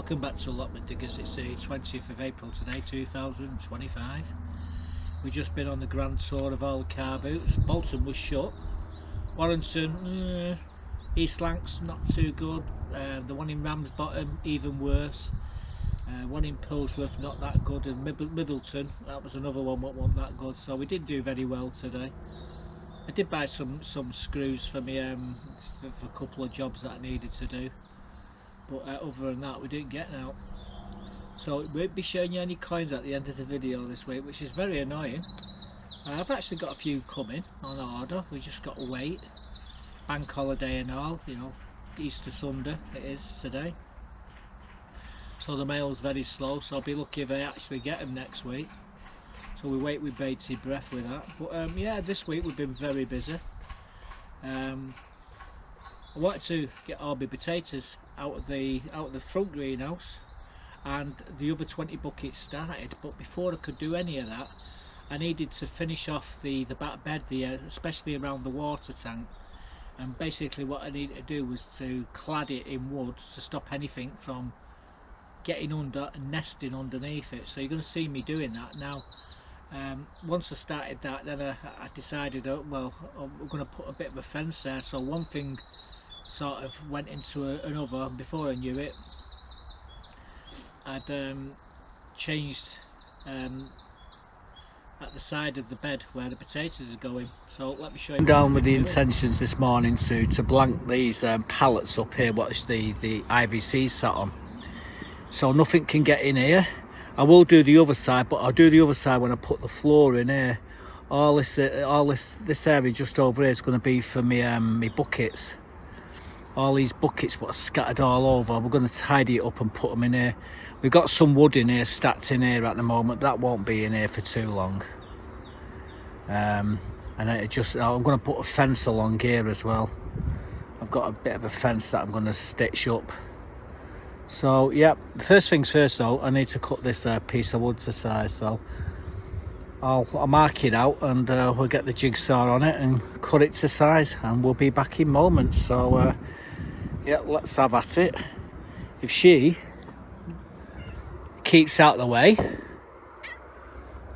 Welcome back to Allotment Diggers. It's the 20th of April today, 2025. We've just been on the grand tour of all the car boots. Bolton was shut. Warrington, East Lancs not too good. The one in Ramsbottom even worse. One in Pilsworth not that good, and Middleton, that was another one that wasn't that good. So we did do very well today. I did buy some screws for me for a couple of jobs that I needed to do. But other than that, we didn't get out. So it won't be showing you any coins at the end of the video this week, which is very annoying. I've actually got a few coming on order. We just got to wait. Bank holiday and all, you know, Easter Sunday it is today. So the mail's very slow, so I'll be lucky if I actually get them next week. So we wait with bated breath with that. But yeah, this week we've been very busy. I wanted to get all my potatoes out of the front greenhouse, and the other 20 buckets started, but before I could do any of that, I needed to finish off the back bed, especially around the water tank. And basically what I needed to do was to clad it in wood to stop anything from getting under and nesting underneath it. So you're going to see me doing that now. Once I started that, then I decided, well, I'm going to put a bit of a fence there, so one thing sort of went into another, and before I knew it, I'd changed at the side of the bed where the potatoes are going. So let me show you. I'm down with the intentions this morning to blank these pallets up here, what the IVC sat on, so nothing can get in here. I will do the other side, but I'll do the other side when I put the floor in here. All this area just over here is going to be for me my buckets. All these buckets what are scattered all over, we're going to tidy it up and put them in here. We've got some wood in here, stacked in here at the moment. That won't be in here for too long. And I'm going to put a fence along here as well. I've got a bit of a fence that I'm going to stitch up. So yeah, first things first though, I need to cut this piece of wood to size. So I'll mark it out, and we'll get the jigsaw on it and cut it to size, and we'll be back in moments. So yeah, let's have at it. If she keeps out of the way,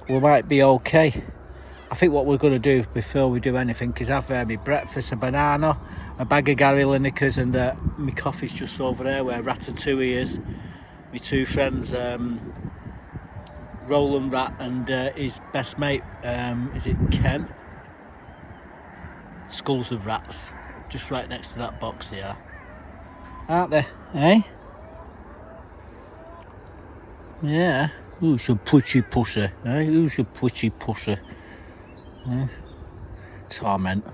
we might be okay. I think what we're going to do before we do anything is have my breakfast, a banana, a bag of Gary Linekers, and my coffee's just over there where Ratatouille is. My two friends, Roland Rat and his best mate, is it Ken? Skulls of rats, just right next to that box here, aren't they, eh? Yeah. Who's your putty pussy, eh? Who's your putty pussy? Eh? Torment.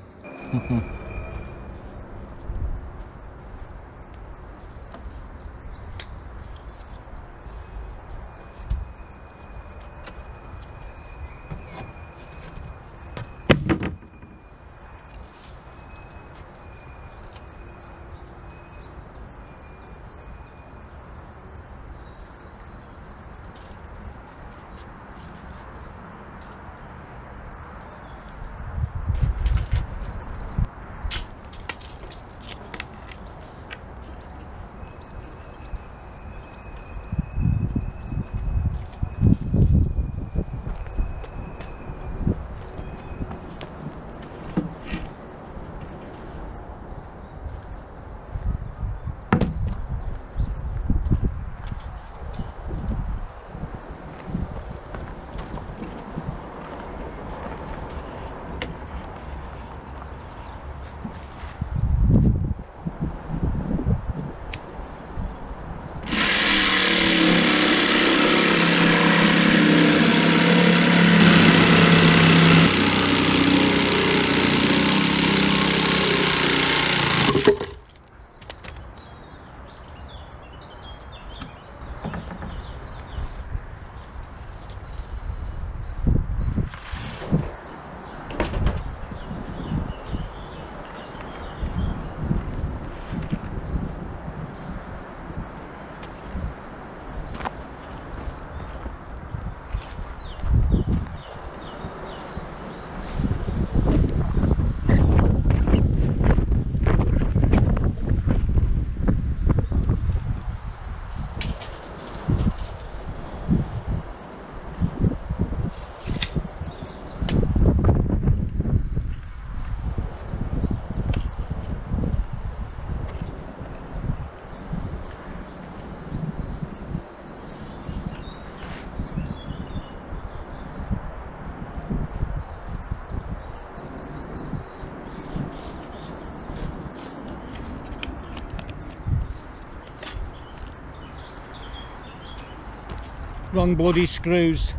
Wrong bloody screws.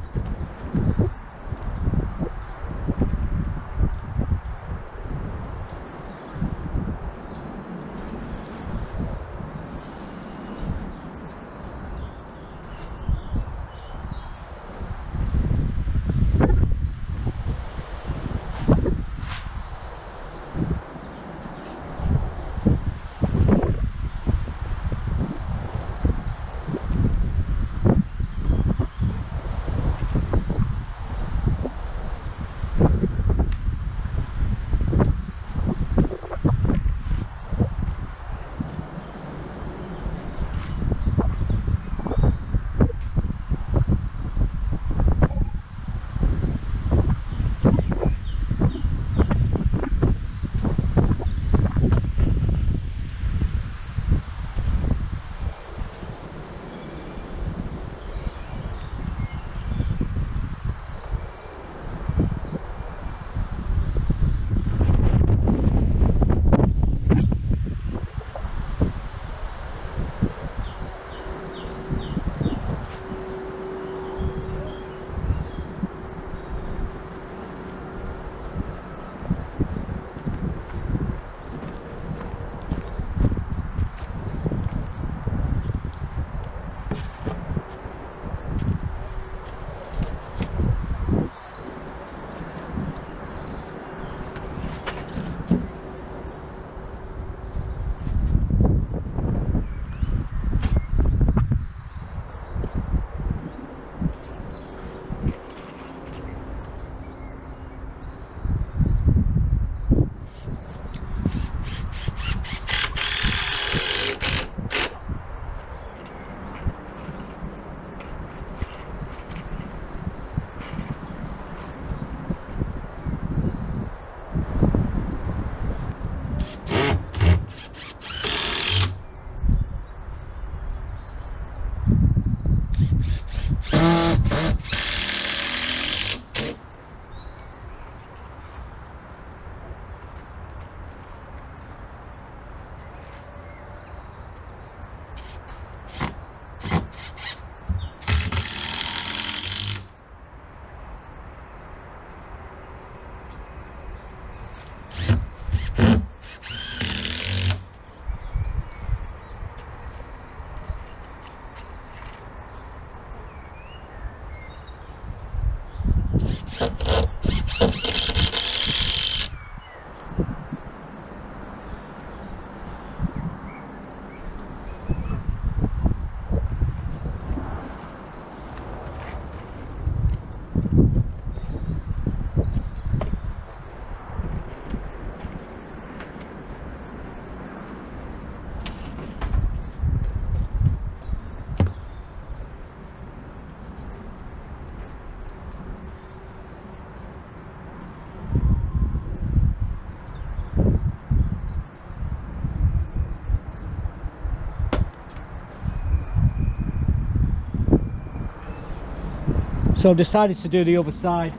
So I decided to do the other side.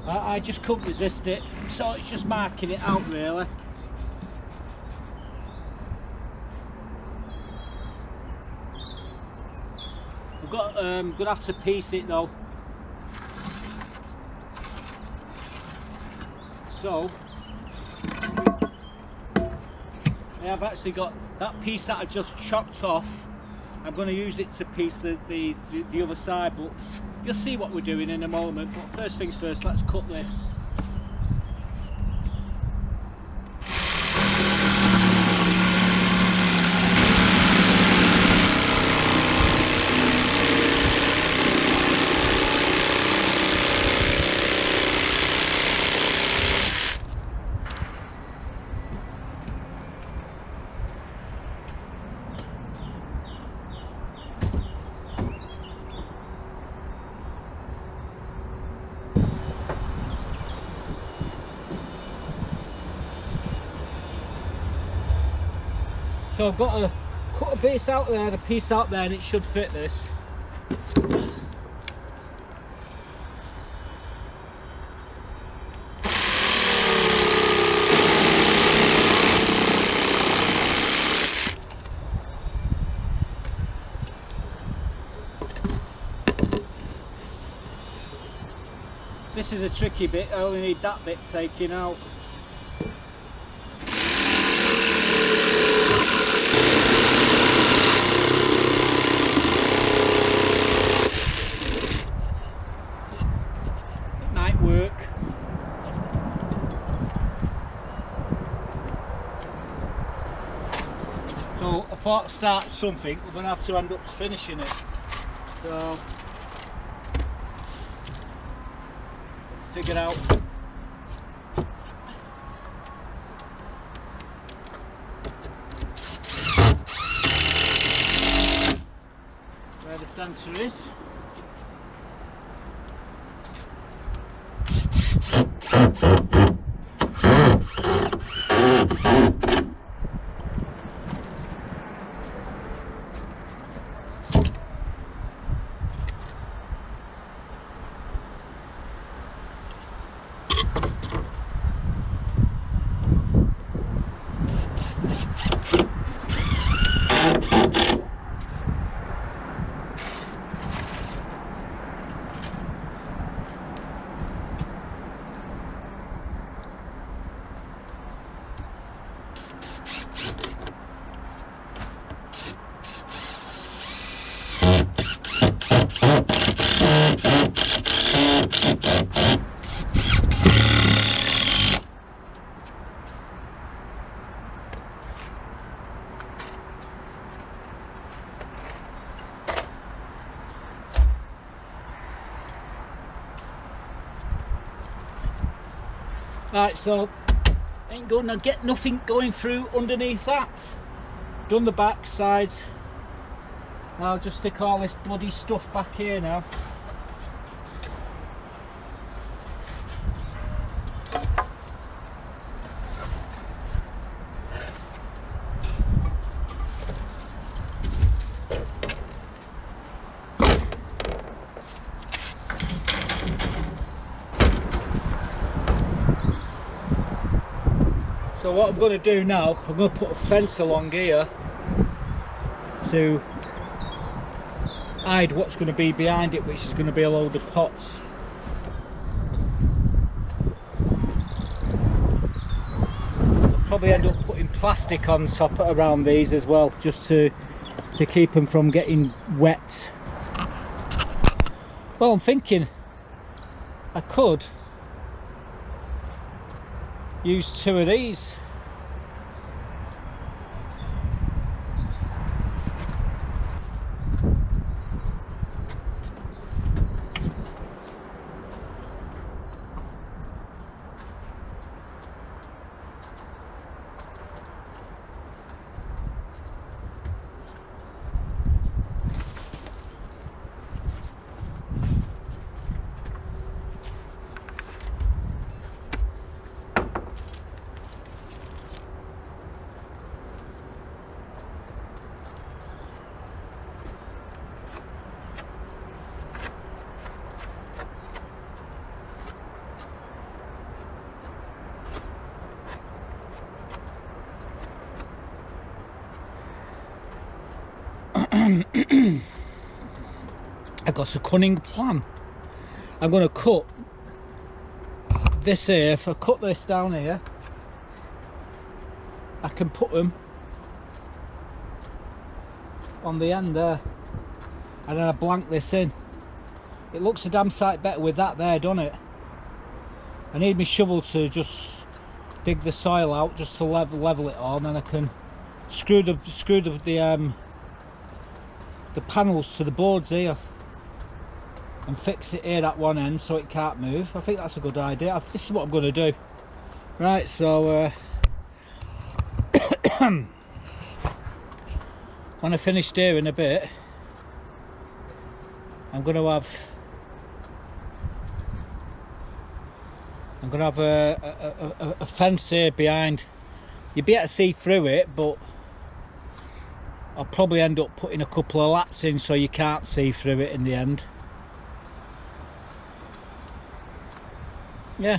I just couldn't resist it, so it's just marking it out really. I'm gonna have to piece it though. So I have actually got that piece that I just chopped off. I'm going to use it to piece the other side, but you'll see what we're doing in a moment. But first things first, let's cut this. So I've got to cut a piece out there and a piece out there, and it should fit this. this is a tricky bit. I only need that bit taken out. It might work. So I thought to start something, we're going to have to end up finishing it. So figure out where the centre is. Right, so ain't gonna get nothing going through underneath that. Done the back sides. I'll just stick all this bloody stuff back here now. So what I'm going to do now, I'm going to put a fence along here to hide what's going to be behind it, which is going to be a load of pots. I'll probably end up putting plastic on top around these as well, just to keep them from getting wet. Well, I'm thinking I could use 2 of these. I've got a cunning plan. I'm going to cut this here. If I cut this down here, I can put them on the end there, and then I blank this in. It looks a damn sight better with that there, doesn't it? I need my shovel to just dig the soil out, just to level it all, and then I can screw the panels to the boards here and fix it here at one end so it can't move. I think that's a good idea. This is what I'm going to do. Right, so when I finish here in a bit, I'm going to have a fence here behind. You'd be able to see through it, but I'll probably end up putting a couple of lats in so you can't see through it in the end. Yeah,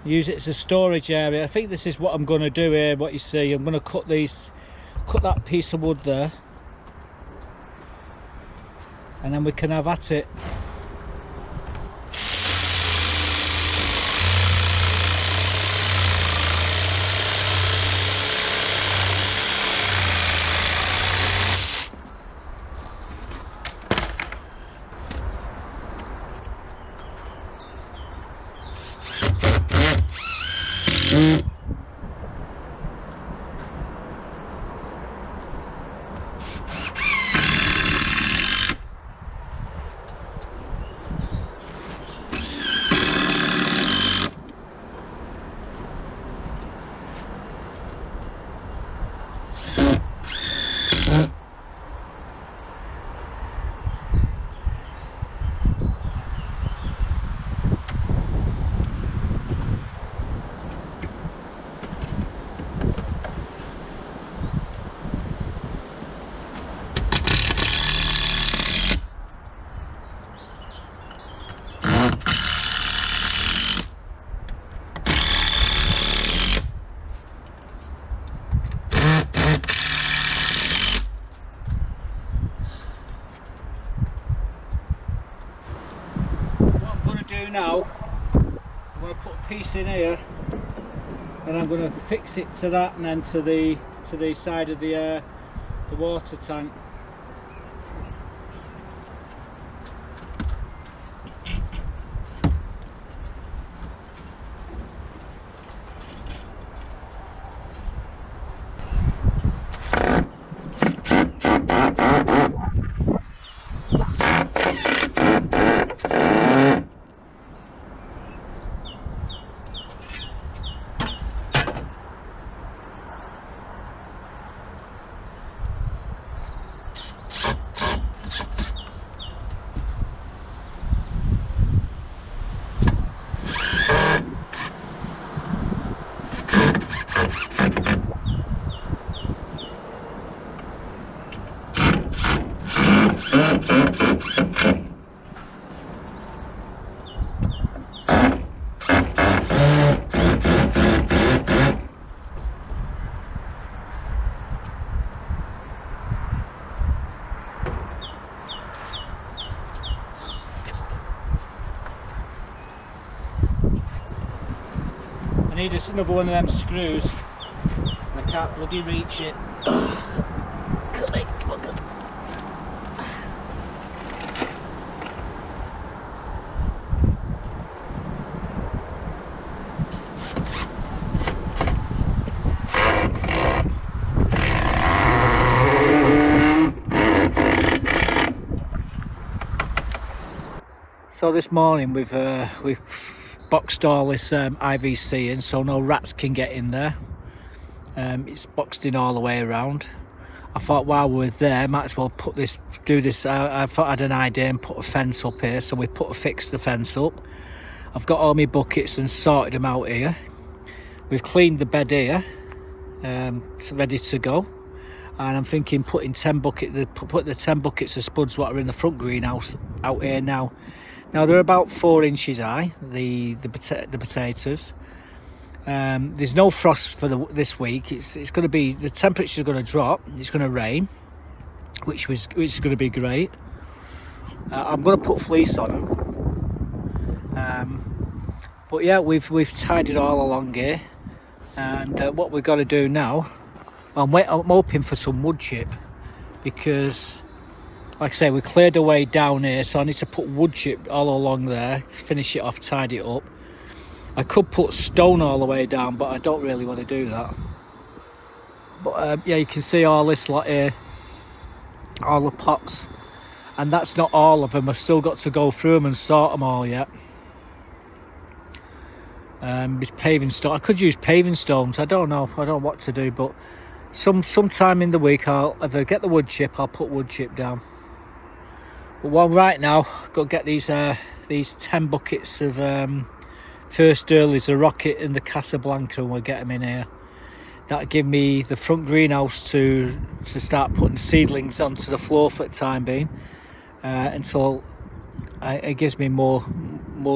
use it as a storage area. I think this is what I'm going to do here. What you see, I'm going to cut that piece of wood there, and then we can have at it. Now I'm going to put a piece in here, and I'm going to fix it to that, and then to the side of the water tank. I need another one of them screws. I can't bloody reach it. So this morning we've boxed all this IVC in so no rats can get in there. It's boxed in all the way around. I thought while we were there, might as well do this. I thought I had an idea and put a fence up here, so we fixed the fence up. I've got all my buckets and sorted them out here. We've cleaned the bed here, it's ready to go. And I'm thinking putting put the 10 buckets of spuds what are in the front greenhouse out here now. Now they're about 4 inches high, the potatoes. There's no frost for this week. It's going to be, the temperatures are going to drop. It's going to rain, which is going to be great. I'm going to put fleece on them. But yeah, we've tied it all along here, and what we've got to do now, I'm hoping for some wood chip, because like I say, we cleared away down here, so I need to put wood chip all along there to finish it off, tidy it up. I could put stone all the way down, but I don't really want to do that. But yeah, you can see all this lot here, all the pots, and that's not all of them. I've still got to go through them and sort them all yet. It's paving stone. I could use paving stones. I don't know what to do, but sometime in the week, if I get the wood chip, I'll put wood chip down. But right now, I've got to get these 10 buckets of first earlies, the Rocket and the Casablanca, and we'll get them in here. That'll give me the front greenhouse to start putting seedlings onto the floor for the time being, until it gives me more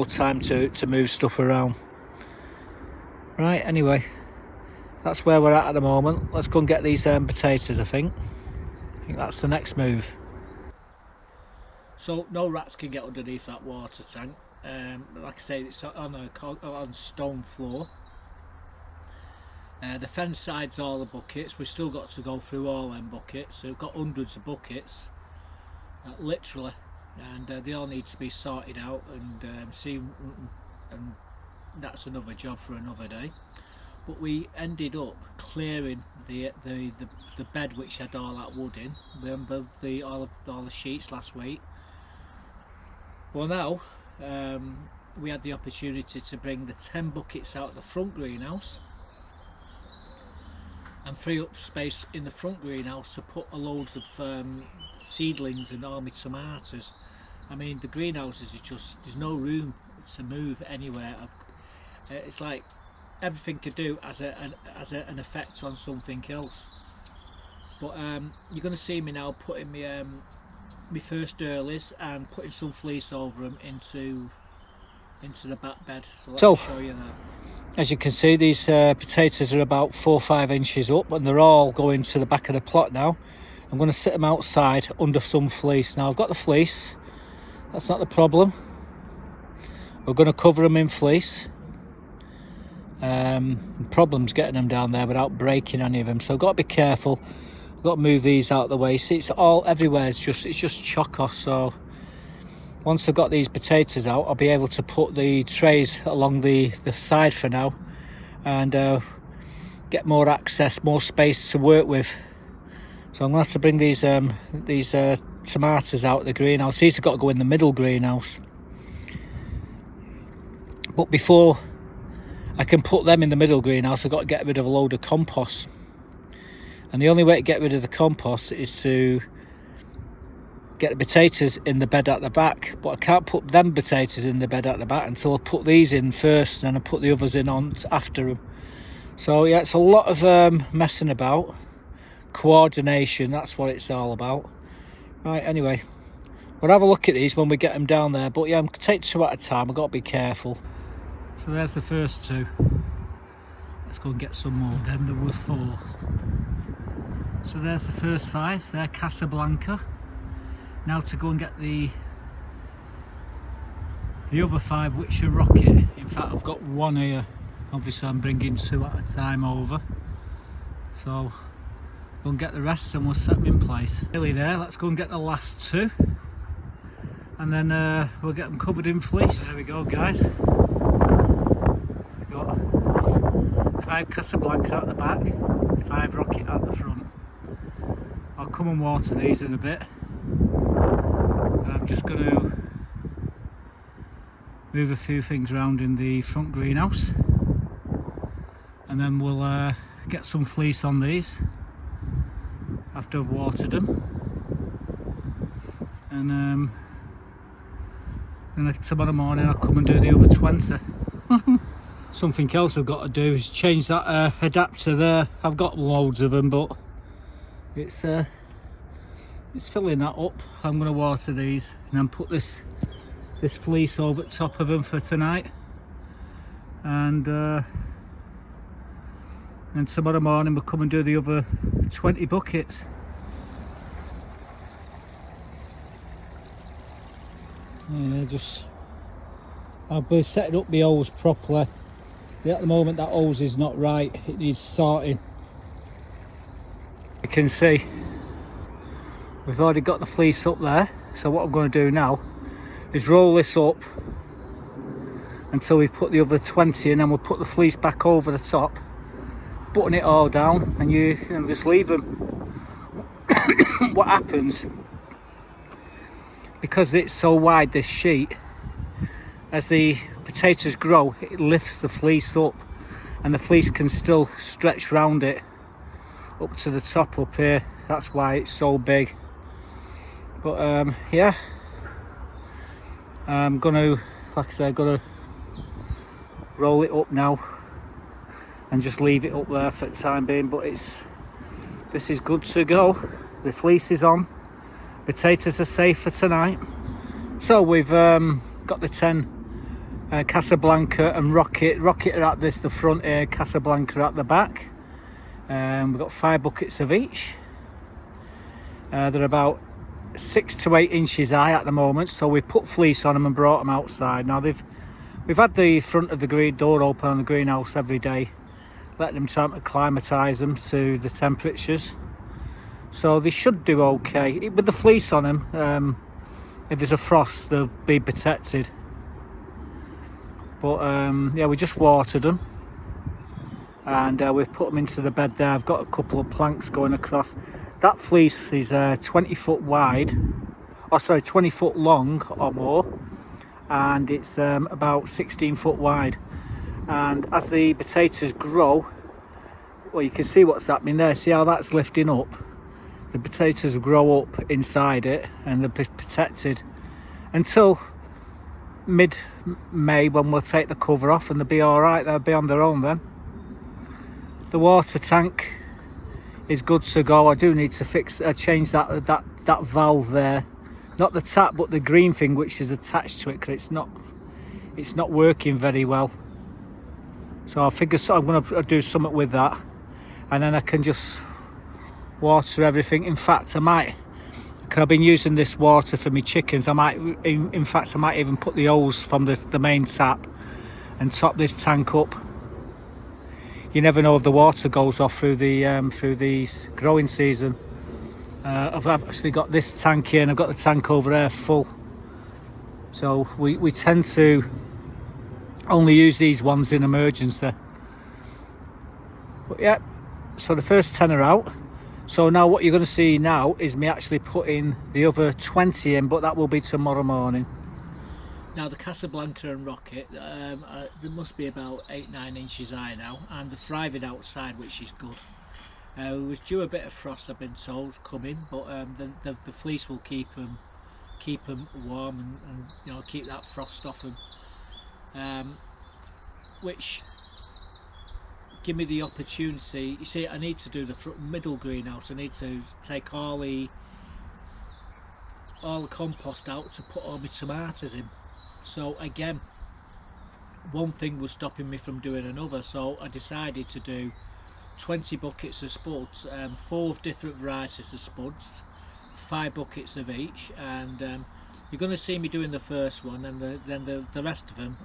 time to move stuff around. Right, anyway, that's where we're at the moment. Let's go and get these potatoes. I think that's the next move. So no rats can get underneath that water tank. Like I say, it's on stone floor. The fence side's all the buckets. We've still got to go through all them buckets. So we've got hundreds of buckets, literally, and they all need to be sorted out and and that's another job for another day. but we ended up clearing the bed which had all that wood in. Remember all the sheets last week? Well, now we had the opportunity to bring the 10 buckets out of the front greenhouse and free up space in the front greenhouse to put a loads of seedlings and all my tomatoes. I mean, the greenhouses are just, there's no room to move anywhere. It's like everything could do as an effect on something else. But you're going to see me now putting my first earlies and putting some fleece over them into the back bed. So let me show you that. As you can see, these potatoes are about 4 or 5 inches up, and they're all going to the back of the plot now. I'm going to sit them outside under some fleece. Now I've got the fleece, that's not the problem. We're going to cover them in fleece. The problem's getting them down there without breaking any of them, so I've got to be careful. I've got to move these out of the way. See, it's all everywhere, it's just chocker. So once I've got these potatoes out, I'll be able to put the trays along the side for now and get more access, more space to work with. So I'm going to have to bring these tomatoes out of the greenhouse. These have got to go in the middle greenhouse. But before I can put them in the middle greenhouse, I've got to get rid of a load of compost. And the only way to get rid of the compost is to get the potatoes in the bed at the back. But I can't put them potatoes in the bed at the back until I put these in first, and then I put the others in on after them. So yeah, it's a lot of messing about. Coordination, that's what it's all about. Right, anyway, we'll have a look at these when we get them down there. But yeah, I'm going to take 2 at a time. I've got to be careful. So there's the first 2. Let's go and get some more. Then there were 4. So there's the first 5. They're Casablanca. Now to go and get the other 5, which are Rocket. In fact, I've got 1 here. Obviously I'm bringing 2 at a time over. So go and get the rest and we'll set them in place. Nearly there. Let's go and get the last 2. And then we'll get them covered in fleece. There we go, guys. We've got 5 Casablanca at the back, 5 Rocket at the front. I'll come and water these in a bit. I'm just going to move a few things around in the front greenhouse, and then we'll get some fleece on these after I've watered them, and then tomorrow morning I'll come and do the other 20. Something else I've got to do is change that adapter there. I've got loads of them, but it's filling that up. I'm going to water these and then put this fleece over the top of them for tonight, and tomorrow morning we'll come and do the other 20 buckets. Yeah, I've been setting up the hose properly. At the moment that hose is not right, it needs sorting. You can see we've already got the fleece up there, so what I'm going to do now is roll this up until we put the other 20 in, and we'll put the fleece back over the top, button it all down, and you just leave them. What happens, because it's so wide, this sheet, as the potatoes grow, it lifts the fleece up, and the fleece can still stretch round it up to the top up here. That's why it's so big. But yeah, I'm gonna, like I said, gonna roll it up now and just leave it up there for the time being. But this is good to go. The fleece is on, potatoes are safe for tonight. So we've got the 10 Casablanca and Rocket are at the front here, Casablanca at the back. We've got 5 buckets of each. They're about 6 to 8 inches high at the moment, so we've put fleece on them and brought them outside. Now we've had the front of the green door open on the greenhouse every day, letting them try to acclimatise them to the temperatures, so they should do okay. With the fleece on them, if there's a frost they'll be protected. But yeah, we just watered them, and we've put them into the bed there. I've got a couple of planks going across. That fleece is 20 foot wide, or sorry, 20 foot long or more, and it's about 16 foot wide. And as the potatoes grow, well, you can see what's happening there. See how that's lifting up? The potatoes grow up inside it and they're protected until mid-May, when we'll take the cover off and they'll be all right. They'll be on their own then. The water tank is good to go. I do need to change that valve there, not the tap but the green thing which is attached to it, because it's not working very well. So I figure I'm going to do something with that, and then I can just water everything. In fact, I might, because I've been using this water for my chickens, I might even put the hose from the main tap and top this tank up. You never know if the water goes off through the growing season. I've actually got this tank here and I've got the tank over there full. So we tend to only use these ones in emergency. But yeah, so the first 10 are out. So now what you're going to see now is me actually putting the other 20 in, but that will be tomorrow morning. Now the Casablanca and Rocket, there must be about 8-9 inches high now, and they're thriving outside, which is good. It was due a bit of frost, I've been told, coming, but the fleece will keep them warm and you know, keep that frost off them. Which give me the opportunity. You see, I need to do the middle greenhouse. I need to take all the compost out to put all my tomatoes in. So again, one thing was stopping me from doing another, so I decided to do 20 buckets of spuds, 4 different varieties of spuds, 5 buckets of each, and you're going to see me doing the first one, and then the rest of them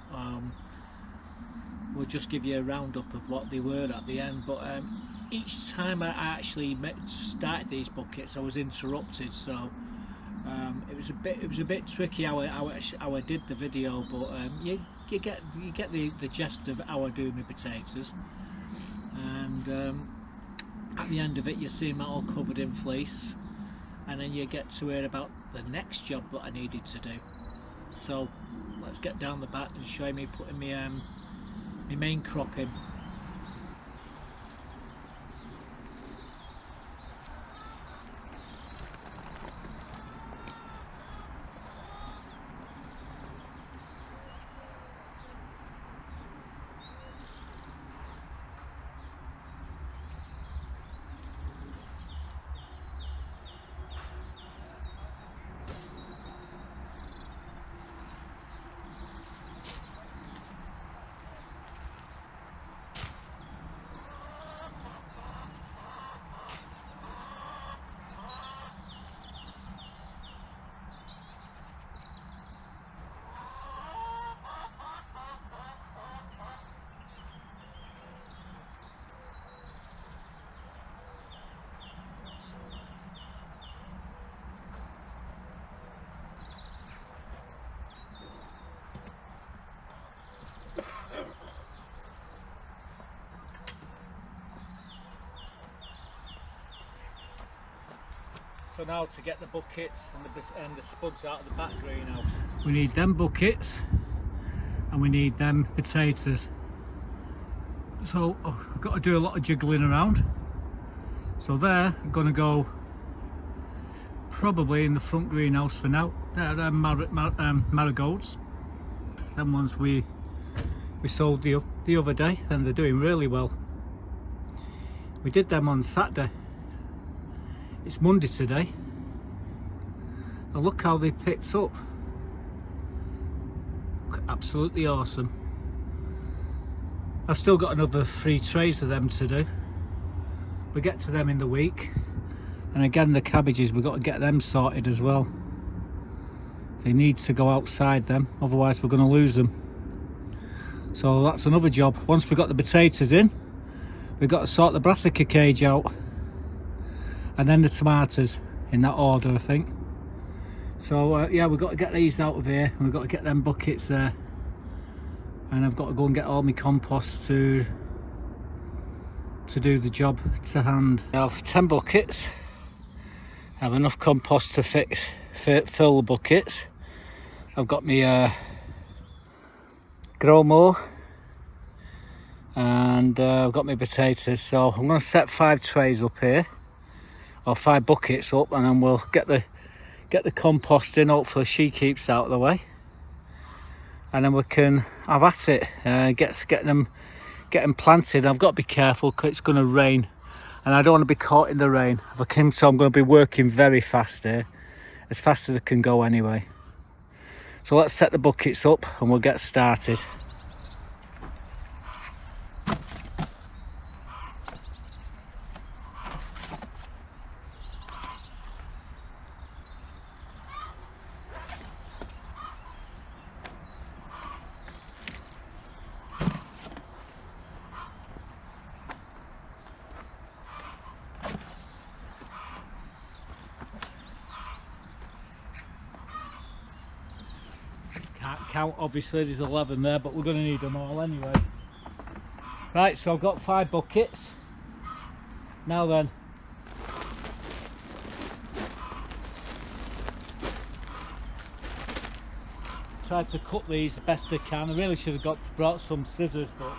we'll just give you a roundup of what they were at the end. But each time I actually started these buckets, I was interrupted, so it was a bit tricky how I did the video. But you get the gist of how I do my potatoes, and at the end of it, you see them all covered in fleece, and then you get to hear about the next job that I needed to do. So let's get down the back and show me putting my main crop in. So now to get the buckets and the spuds out of the back greenhouse, we need them buckets and we need them potatoes. So I've got to do a lot of jiggling around. So they're going to go probably in the front greenhouse for now. They're marigolds. Them ones we sold the other day, and they're doing really well. We did them on Saturday. It's Monday today. And look how they picked up. Absolutely awesome. I've still got another 3 trays of them to do. We'll get to them in the week. And again, the cabbages, we've got to get them sorted as well. They need to go outside them, otherwise we're going to lose them. So that's another job. Once we've got the potatoes in, we've got to sort the brassica cage out. And then the tomatoes, in that order, I think. So yeah, we've got to get these out of here, and we've got to get them buckets there. And I've got to go and get all my compost to to do the job to hand. I have 10 buckets. I have enough compost to fill the buckets. I've got my grow mower, and I've got my potatoes. So I'm going to set 5 trays up here, or 5 buckets up, and then we'll get the compost in. Hopefully she keeps out of the way, and then we can have at it, get them planted. I've got to be careful because it's going to rain, and I don't want to be caught in the rain if I can, so I'm going to be working very fast here, as fast as I can go anyway. So let's set the buckets up and we'll get started. Can't count, obviously there's 11 there, but we're going to need them all anyway. Right, so I've got 5 buckets. Now then, try to cut these the best I can. I really should have brought some scissors, but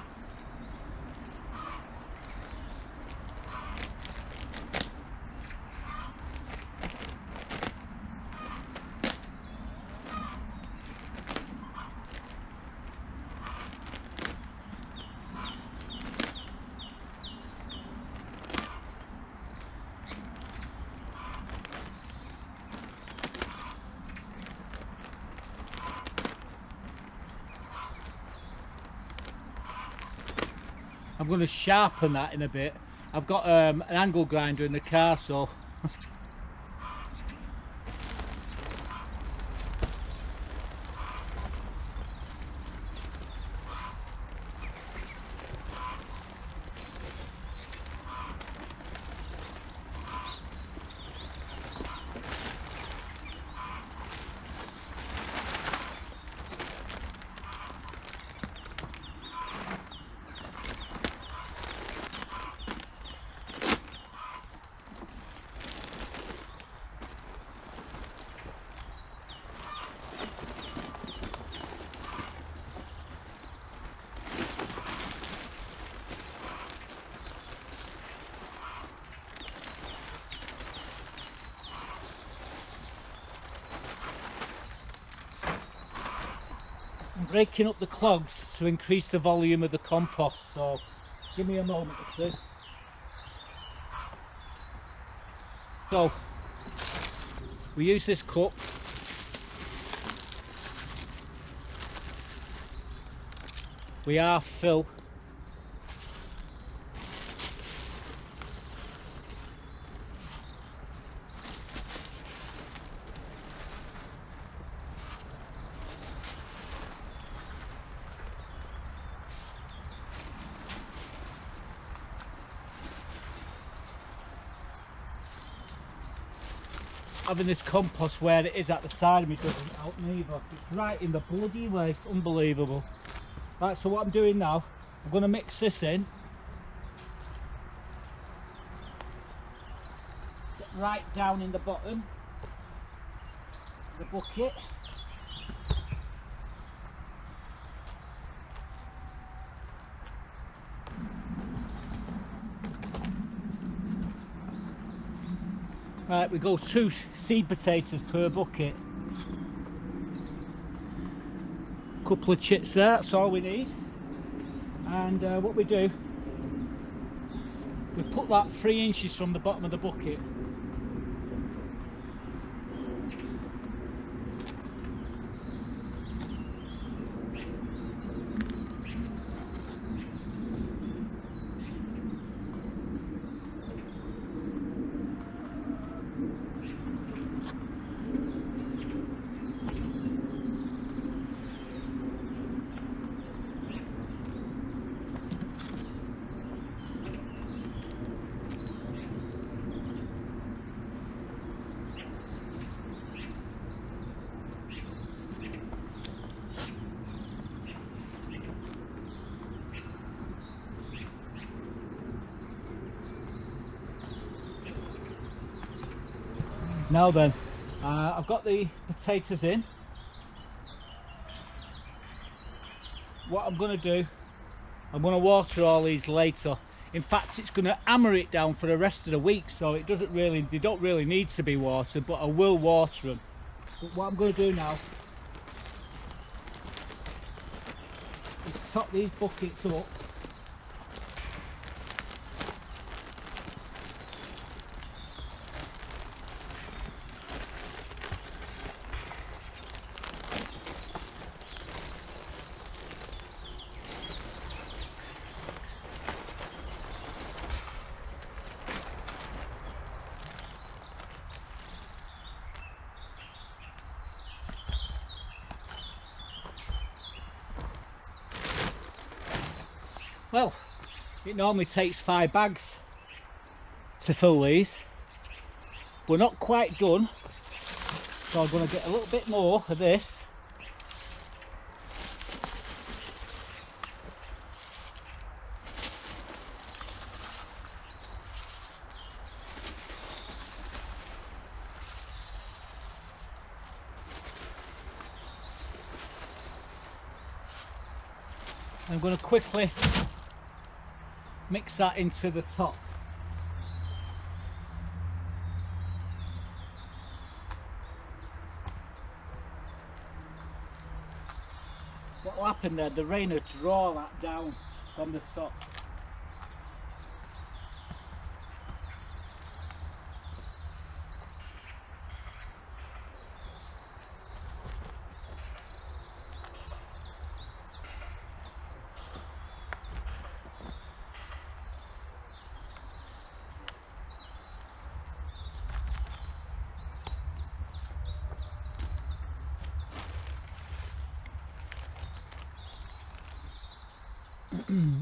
I'm going to sharpen that in a bit. I've got an angle grinder in the car, so I'm breaking up the clogs to increase the volume of the compost, so give me a moment or two. So we use this cup. We half fill. Having this compost where it is at the side of me doesn't help me either. It's right in the bloody way, unbelievable. Right, so what I'm doing now, I'm going to mix this in. Get right down in the bottom of the bucket. Right, we go 2 seed potatoes per bucket. Couple of chits there, that's all we need. And what we do, we put that 3 inches from the bottom of the bucket. Now then, I've got the potatoes in. What I'm going to do, I'm going to water all these later. In fact, it's going to hammer it down for the rest of the week, so it doesn't really, they don't really need to be watered, but I will water them. But what I'm going to do now is top these buckets up. Well, it normally takes 5 bags to fill these. We're not quite done, so I'm going to get a little bit more of this. I'm going to quickly mix that into the top. What will happen there, the rain will draw that down from the top.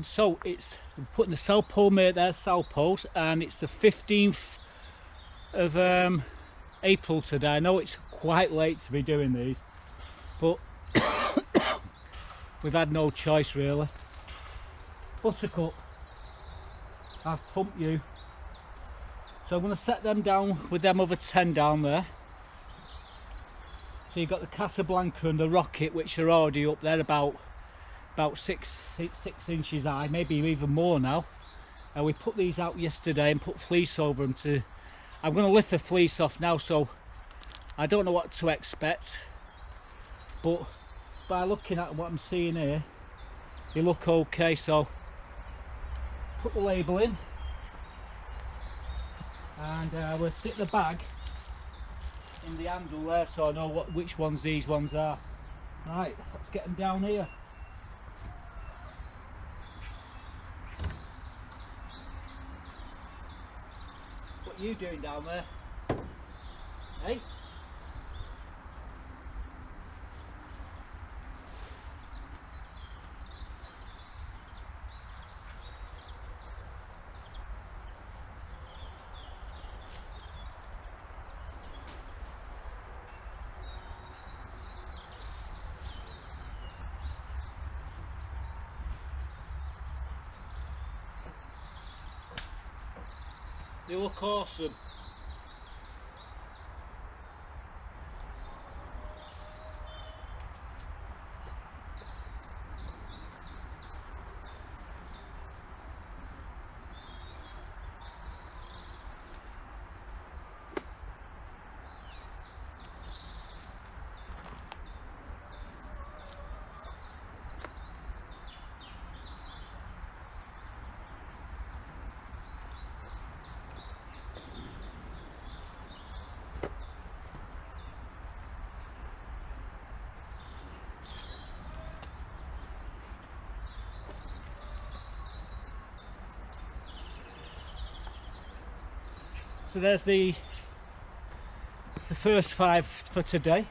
So it's putting the cell pole mate there, cell poles, and it's the 15th of April today. I know it's quite late to be doing these, but we've had no choice really. Buttercup, I've thumped you. So I'm going to set them down with them other 10 down there. So you've got the Casablanca and the Rocket, which are already up there about 6 inches high, maybe even more now. We put these out yesterday and put fleece over them to, I'm going to lift the fleece off now, so I don't know what to expect, but by looking at what I'm seeing here, they look okay. So put the label in, and we'll stick the bag in the handle there so I know which ones these ones are. Right, let's get them down here. What are you doing down there? Hey? They look awesome. So there's the first 5 for today.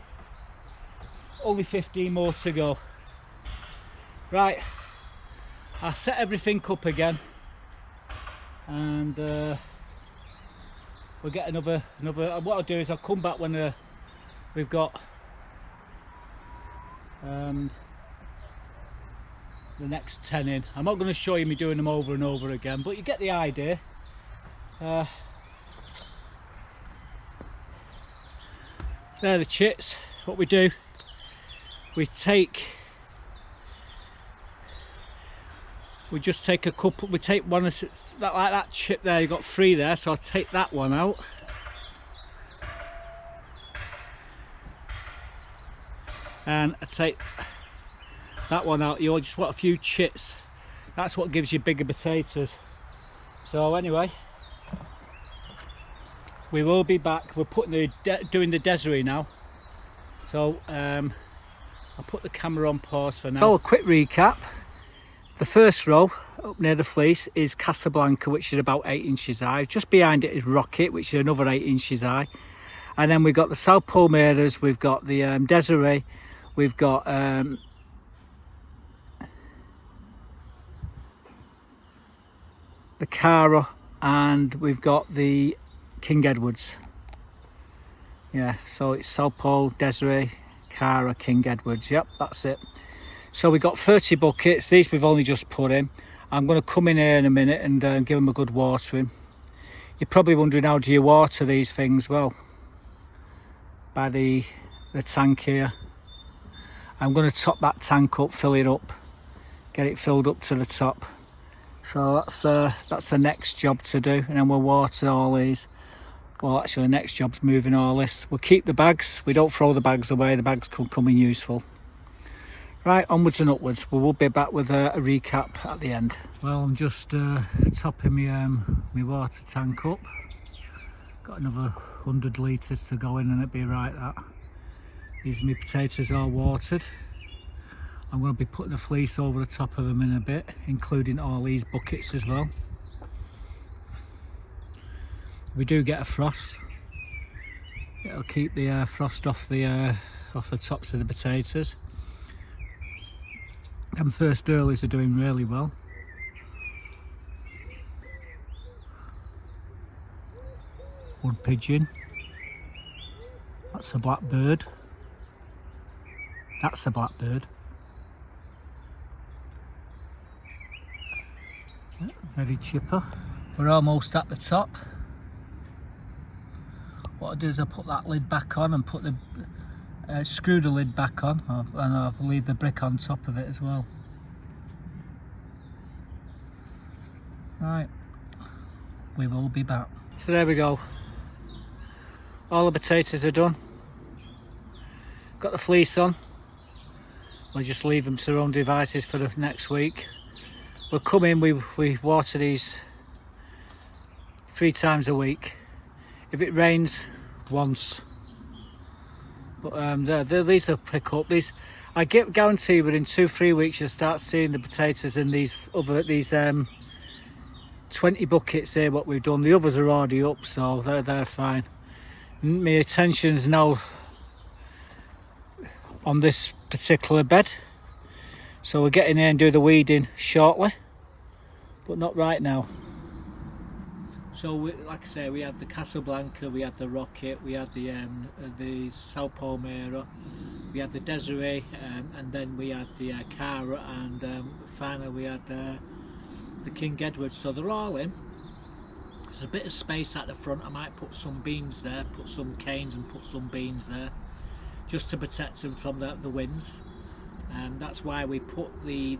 Only 15 more to go. Right, I'll set everything up again, and we'll get another. What I'll do is I'll come back when we've got the next 10 in. I'm not going to show you me doing them over and over again, but you get the idea. They're the chits. What we do, we just take a couple, we take one of that, like that chip there, you got 3 there, so I'll take that one out. And I take that one out. You just want a few chits. That's what gives you bigger potatoes. So anyway, we will be back. We're putting doing the Desiree now. So I'll put the camera on pause for now. So a quick recap. The first row up near the fleece is Casablanca, which is about 8 inches high. Just behind it is Rocket, which is another 8 inches high. And then we've got the South Palmeiras, we've got the Desiree, we've got the Cara, and we've got the King Edwards. Yeah, so it's South Pole, Desiree, Cara, King Edwards. Yep, that's it. So we got 30 buckets. These we've only just put in. I'm going to come in here in a minute and give them a good watering. You're probably wondering, how do you water these things? Well, by the tank here. I'm going to top that tank up, fill it up, get it filled up to the top. So that's the next job to do, and then we'll water all these. Well, actually the next job's moving all this. We'll keep the bags. We don't throw the bags away. The bags could come in useful. Right, onwards and upwards. We will be back with a recap at the end. Well, I'm just topping my water tank up. Got another 100 litres to go in and it'll be right that. These are my potatoes all watered. I'm going to be putting a fleece over the top of them in a bit, including all these buckets as well. We do get a frost. It'll keep the frost off the tops of the potatoes. Them first earlies are doing really well. Wood pigeon. That's a blackbird. That's a blackbird. Very chipper. We're almost at the top. What I do is I put that lid back on and put the screw the lid back on, and I'll leave the brick on top of it as well. Right, we will be back. So there we go. All the potatoes are done. Got the fleece on. We'll just leave them to their own devices for the next week. We'll come in, we water these 3 times a week. If it rains, once. But these will pick up. These, I guarantee within 2-3 weeks you'll start seeing the potatoes in these 20 buckets here. What we've done, the others are already up, so they're fine. My attention's now on this particular bed, so we'll get in here and do the weeding shortly, but not right now. So like I say, we had the Casablanca, we had the Rocket, we had the South Palmeira, we had the Desiree, and then we had the Cara, and finally we had the King Edwards. So they're all in. There's a bit of space at the front. I might put some beans there, put some canes and put some beans there, just to protect them from the winds. That's why we put we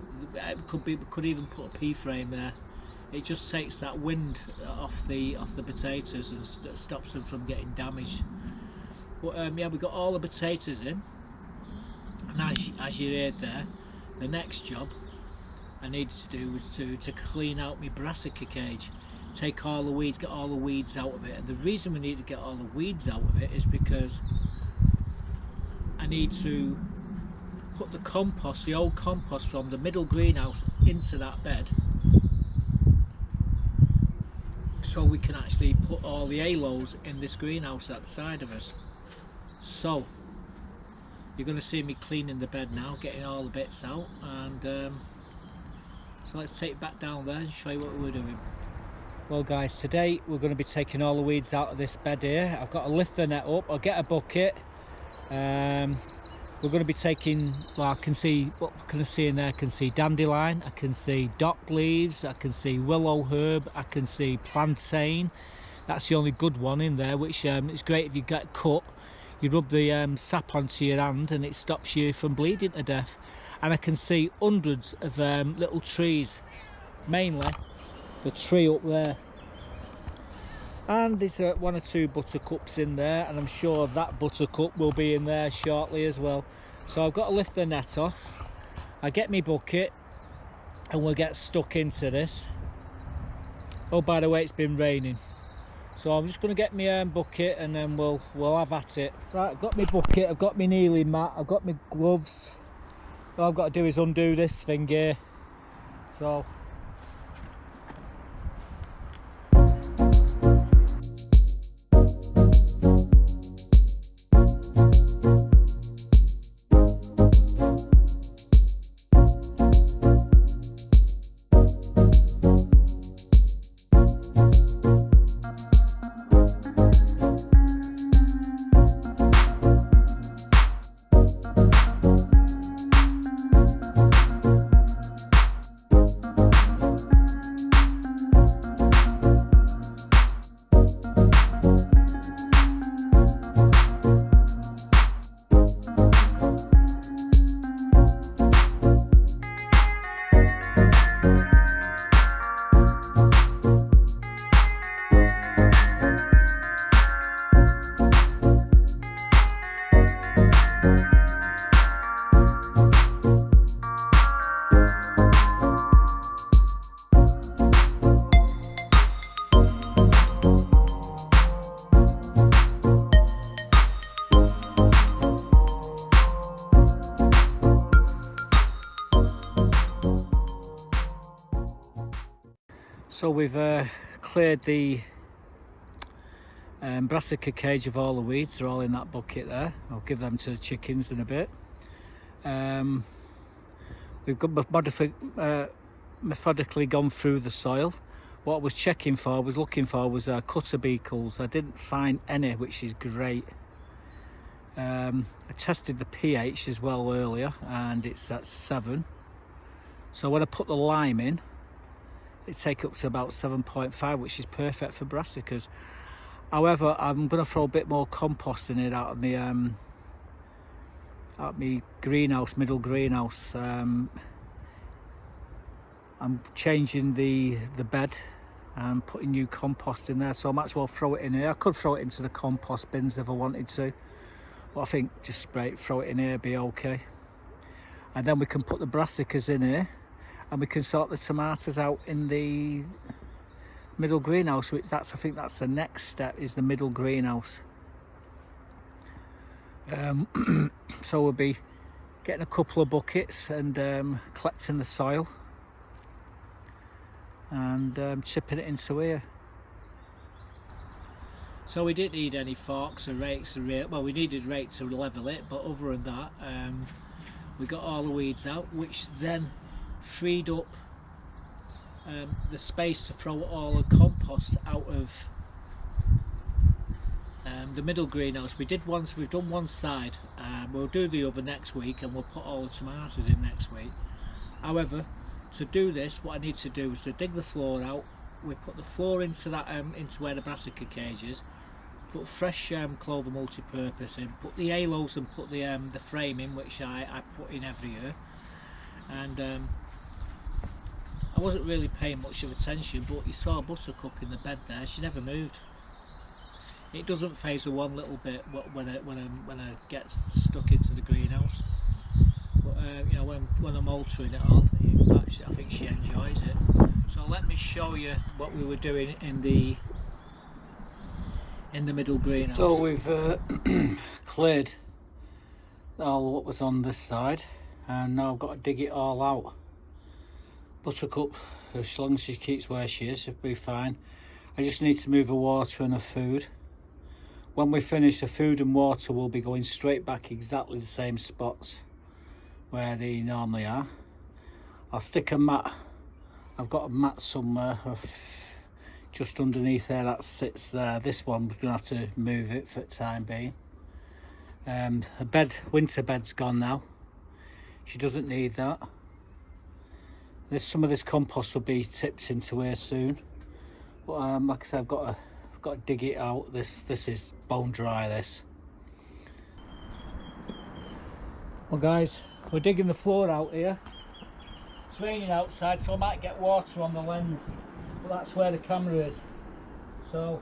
could even put a P-frame there. It just takes that wind off the potatoes and stops them from getting damaged. But yeah, we got all the potatoes in, and as you heard there, the next job I needed to do was to clean out my Brassica cage, take all the weeds, get all the weeds out of it. And the reason we need to get all the weeds out of it is because I need to put the compost, the old compost from the middle greenhouse, into that bed, so we can actually put all the aloes in this greenhouse at the side of us. So you're going to see me cleaning the bed now, getting all the bits out, and so let's take it back down there and show you what we're doing. Well guys, today we're going to be taking all the weeds out of this bed here. I've got to lift the net up, I'll get a bucket. We're going to be taking, well, I can see, what can I see in there? I can see dandelion, I can see dock leaves, I can see willow herb, I can see plantain. That's the only good one in there, which is great if you get cut. you rub the sap onto your hand and it stops you from bleeding to death. And I can see hundreds of little trees, mainly the tree up there, and there's one or two buttercups in there, and I'm sure that buttercup will be in there shortly as well. So I've got to lift the net off, I get my bucket, and we'll get stuck into this. Oh, by the way, it's been raining, so I'm just going to get my bucket and then we'll have at it. Right, I've got my bucket, I've got my kneeling mat, I've got my gloves. All I've got to do is undo this thing here. So we've cleared the Brassica cage of all the weeds. They're all in that bucket there. I'll give them to the chickens in a bit. We've got methodically gone through the soil. What I was looking for was cutter beetles. I didn't find any, which is great. I tested the pH as well earlier, and it's at 7. So when I put the lime in, it takes up to about 7.5, which is perfect for brassicas. However, I'm going to throw a bit more compost in it out of my greenhouse, middle greenhouse. I'm changing the bed and putting new compost in there, so I might as well throw it in here. I could throw it into the compost bins if I wanted to, but I think just throw it in here, be okay. And then we can put the brassicas in here, and we can sort the tomatoes out in the middle greenhouse, which I think that's the next step, is the middle greenhouse. So we'll be getting a couple of buckets and collecting the soil and chipping it into here. So we didn't need any forks or rakes or well, we needed rake to level it, but other than that, we got all the weeds out, which then freed up the space to throw all the compost out of the middle greenhouse. We've done one side, we'll do the other next week, and we'll put all the tomatoes in next week. However, to do this, what I need to do is to dig the floor out. We put the floor into that into where the brassica cage is, put fresh clover multi-purpose in, put the halos and put the frame in, which I put in every year. And I wasn't really paying much of attention, but you saw Buttercup in the bed there. She never moved. It doesn't phase her one little bit when I get stuck into the greenhouse. But you know, when I'm altering it all, in fact, I think she enjoys it. So let me show you what we were doing in the middle greenhouse. So we've cleared all what was on this side, and now I've got to dig it all out. Buttercup, as long as she keeps where she is, she'll be fine. I just need to move the water and the food. When we finish, the food and water will be going straight back exactly the same spots where they normally are. I'll stick a mat. I've got a mat somewhere just underneath there that sits there. This one, we're going to have to move it for the time being. Her winter bed's gone now. She doesn't need that. Some of this compost will be tipped into here soon. But like I said, I've got to dig it out. This is bone dry, this. Well guys, we're digging the floor out here. It's raining outside, so I might get water on the lens, but that's where the camera is. So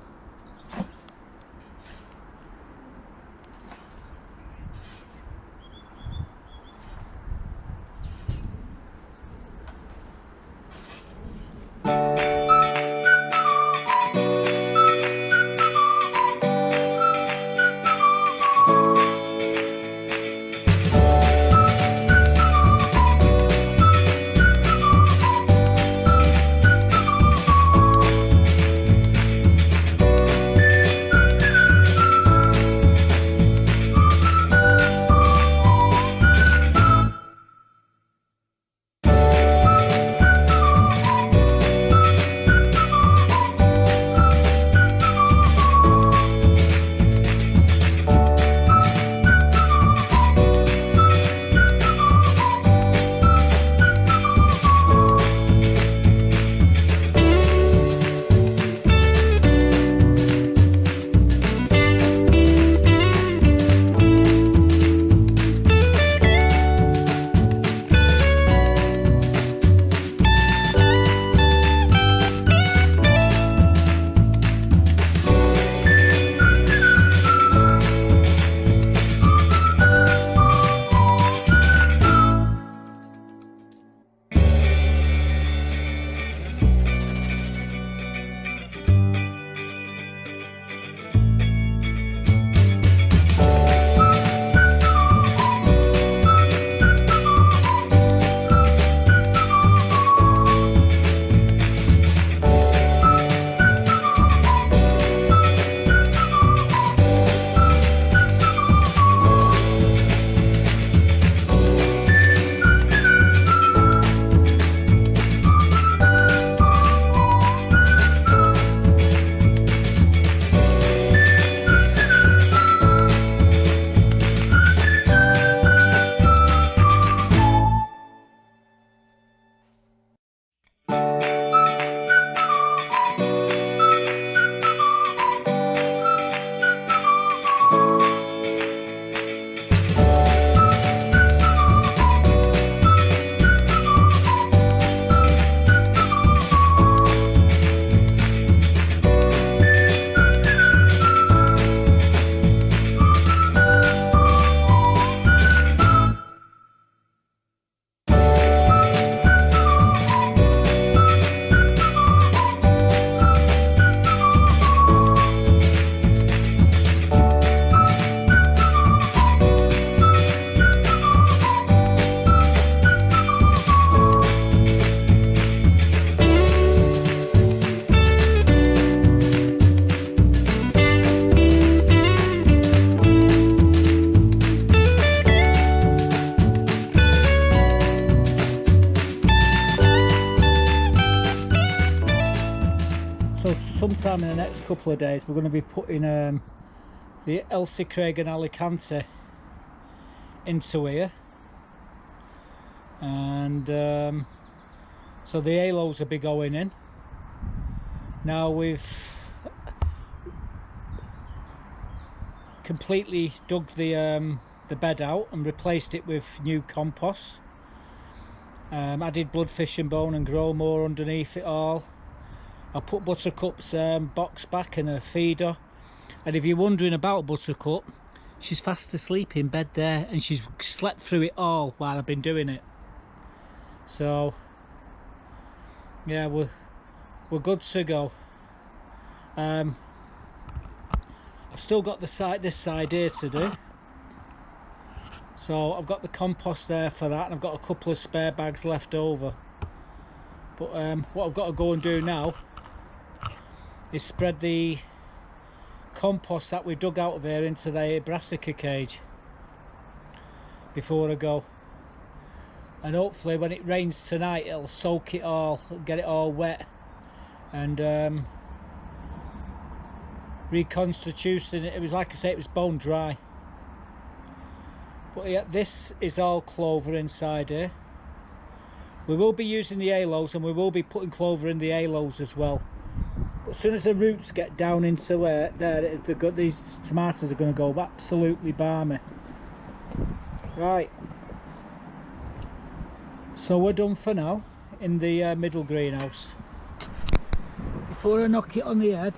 sometime in the next couple of days we're going to be putting the Elsie Craig and Alicante into here, and so the halos will be going in. Now we've completely dug the bed out and replaced it with new compost. Added bloodfish and bone and grow more underneath it all. I put Buttercup's box back and a feeder, and if you're wondering about Buttercup, she's fast asleep in bed there, and she's slept through it all while I've been doing it. So yeah, we're good to go. I've still got this side here to do, so I've got the compost there for that, and I've got a couple of spare bags left over. But what I've got to go and do now is spread the compost that we dug out of here into the Brassica cage before I go, and hopefully when it rains tonight it'll soak it all, get it all wet, and reconstituting it. It was, like I say, it was bone dry. But yeah, this is all clover inside here. We will be using the halos, and we will be putting clover in the halos as well. But as soon as the roots get down into where these tomatoes are going to go absolutely balmy. Right, So we're done for now in the middle greenhouse. Before I knock it on the head,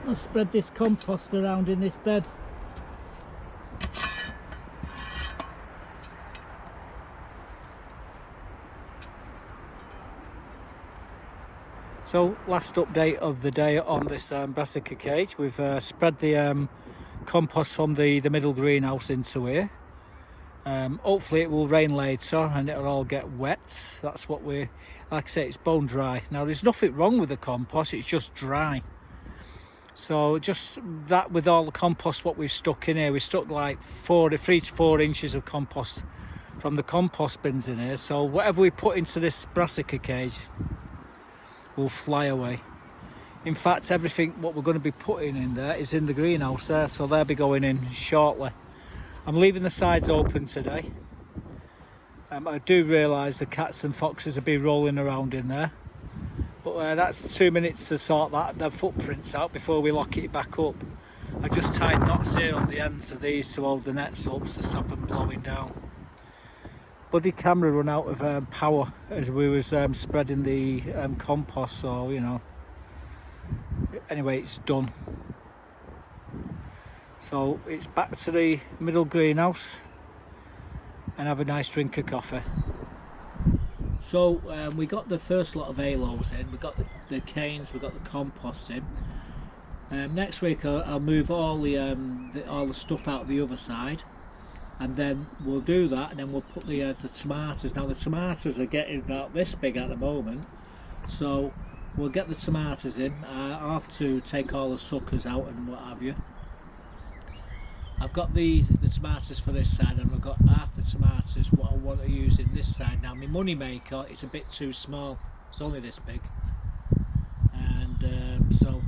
I'll spread this compost around in this bed. So last update of the day on this Brassica cage, we've spread the compost from the middle greenhouse into here. Hopefully it will rain later and it'll all get wet. That's what we're, like I say, it's bone dry. Now there's nothing wrong with the compost, it's just dry. So just that, with all the compost what we've stuck in here, we stuck like 3 to 4 inches of compost from the compost bins in here. So whatever we put into this Brassica cage will fly away. In fact, everything what we're going to be putting in there is in the greenhouse there, so they'll be going in shortly. I'm leaving the sides open today. I do realise the cats and foxes will be rolling around in there, but that's 2 minutes to sort their footprints out before we lock it back up. I just tied knots here on the ends of these to hold the nets up to stop them blowing down. Buddy camera run out of power as we was spreading the compost, so you know, anyway, it's done. So it's back to the middle greenhouse and have a nice drink of coffee. So we got the first lot of halos in, we got the canes, we got the compost in. Next week I'll move all the stuff out the other side, and then we'll do that, and then we'll put the tomatoes. Now the tomatoes are getting about this big at the moment, so we'll get the tomatoes in. I'll have to take all the suckers out and what have you. I've got the tomatoes for this side, and I've got half the tomatoes what I want to use in this side. Now my money maker is a bit too small, it's only this big, and so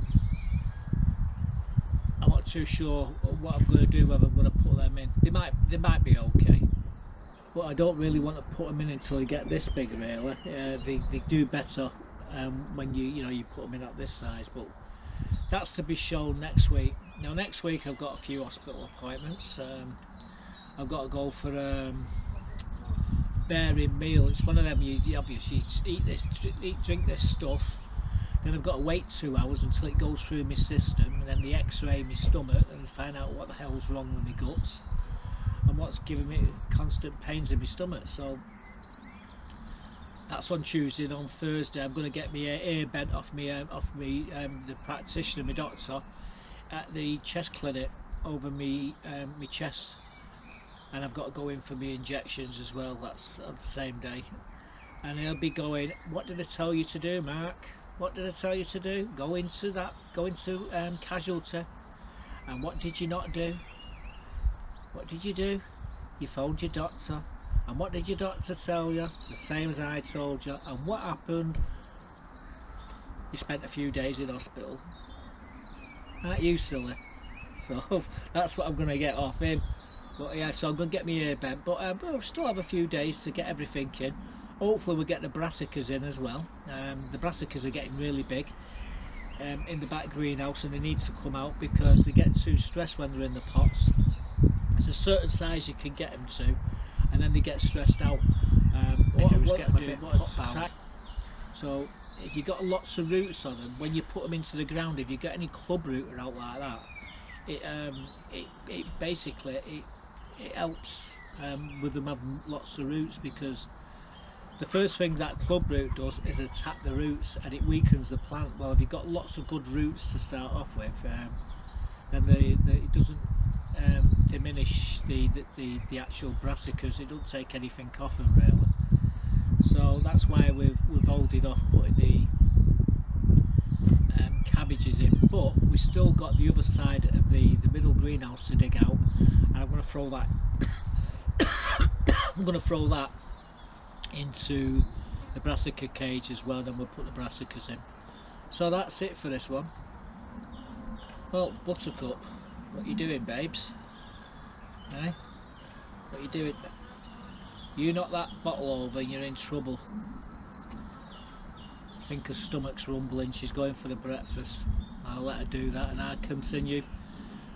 I'm not too sure what I'm going to do, whether I'm going to put them in. They might be okay, but I don't really want to put them in until you get this big really. They do better when you put them in at this size, but that's to be shown next week. Now next week I've got a few hospital appointments. I've got to go for bearing meal. It's one of them, you obviously drink this stuff, then I've got to wait 2 hours until it goes through my system, and then the x-ray my stomach and find out what the hell's wrong with my guts and what's giving me constant pains in my stomach. So that's on Tuesday, and on Thursday I'm going to get my ear bent off me the practitioner, my doctor, at the chest clinic over me chest, and I've got to go in for my injections as well. That's on the same day, and he'll be going, "What did I tell you to do, Mark? What did I tell you to do? Go into casualty. And what did you not do? What did you do? You phoned your doctor. And what did your doctor tell you? The same as I told you. And what happened? You spent a few days in hospital. Aren't you silly?" So that's what I'm going to get off him. But yeah, so I'm going to get my ear bent, but we'll still have a few days to get everything in. Hopefully we'll get the brassicas in as well. The brassicas are getting really big in the back greenhouse, and they need to come out because they get too stressed when they're in the pots. It's a certain size you can get them to, and then they get stressed out. So if you've got lots of roots on them, when you put them into the ground, if you get any club root or out like that, it basically helps with them having lots of roots, because the first thing that club root does is attack the roots and it weakens the plant. Well, if you've got lots of good roots to start off with, then it doesn't diminish the actual brassicas. It doesn't take anything off them really. So that's why we've holded off putting the cabbages in, but we still got the other side of the middle greenhouse to dig out, and I'm going to throw that I'm going to throw that into the brassica cage as well. Then we'll put the brassicas in. So that's it for this one. Well, Buttercup, what you doing, babes? Eh? What you doing? You knock that bottle over and you're in trouble. I think her stomach's rumbling, she's going for the breakfast. I'll let her do that and I'll continue.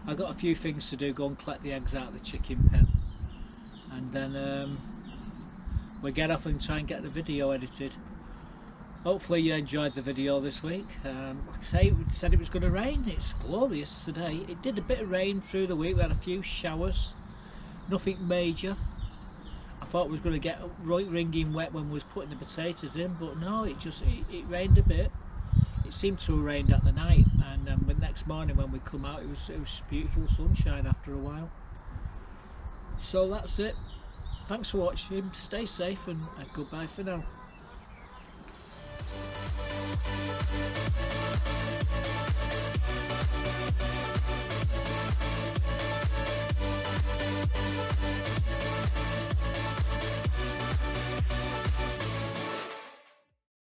I've got a few things to do, go and collect the eggs out of the chicken pen, and then we'll get off and try and get the video edited. Hopefully you enjoyed the video this week. Like I say, we said it was going to rain. It's glorious today. It did a bit of rain through the week. We had a few showers, nothing major. I thought we was going to get right ringing wet when we was putting the potatoes in, but no, it rained a bit. It seemed to have rained at the night, and the next morning when we come out, it was beautiful sunshine after a while. So that's it. Thanks for watching. Stay safe, and goodbye for now.